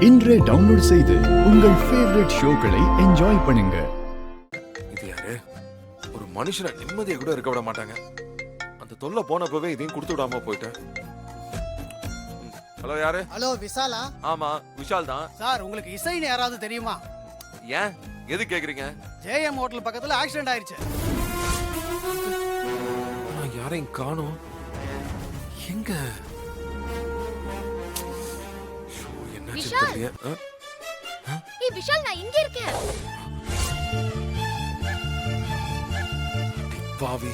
இன்றே டவுன்லோட் செய்து உங்கள் ஃபேவரட் ஷோக்களை என்ஜாய் பண்ணுங்க. இது யாரு? ஒரு மனுஷனை நிம்மதியை கூட இருக்க விட மாட்டாங்க. அந்த தொல்லை போனப்பவே இதையும் கொடுத்து விடாம போயிட்டேன். ஹலோ, யாரு? ஹலோ, விசாலா? ஆமா, விஷால் தான். சார், உங்களுக்கு இசைன்னு யாராவது தெரியுமா? ஏன், எது கேக்குறீங்க? ஜேஎம் ஹோட்டல் பக்கத்துல ஆக்சிடென்ட் ஆயிருச்சு. நான் யாரையும் காணோம். எங்க? விஷால், ஏய் விஷால், நான் இங்க இருக்கேன். பாவி.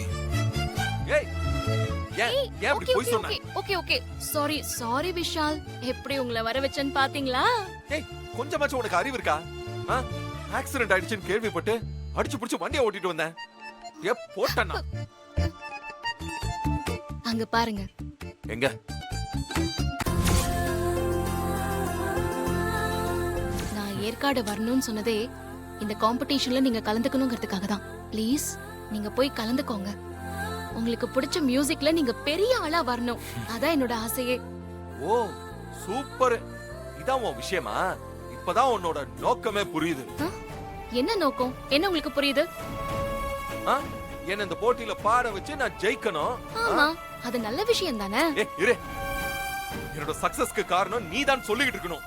ஏய், ஏன் இப்படி போய் சொன்ன? Okay sorry Vishal. எப்படி உங்களை வர வெச்சேன்னு பாத்தீங்களா? ஏய், கொஞ்சமாச்சும் உனக்கு அறிவு இருக்கா? ஆக்சிடென்ட் ஆயிடுச்சுன்னு கேள்விப்பட்டு அடிச்சு புடிச்சு வண்டியை ஓட்டிட்டு வந்தேன். போட்டேன்னா அங்க பாருங்க. எங்க? நான் ஏற்காடு வரணும்னு சொன்னதே இந்த காம்படிஷன்ல நீங்க கலந்துக்கணுங்கிறதுக்காக தான். ப்ளீஸ் நீங்க போய் கலந்துக்கோங்க. உங்களுக்கு பிடிச்ச மியூசிக்ல நீங்க பெரிய ஆளா வரணும். அதான் என்னோட ஆசையே. ஓ, சூப்பர். இதான் உன் விஷயமா? இப்பதான் உன்னோட நோக்கமே புரியுது. என்ன நோக்கம்? என்ன உங்களுக்கு புரியுது? என்ன இந்த போட்டியில பாட வச்சு நான் ஜெயிக்கணும். ஆமா, அது நல்ல விஷயம் தானே. இரு, என்னோட சக்சஸ்க்கு காரணம் நீ தான் சொல்லிக்கிட்டு இருக்கணும்.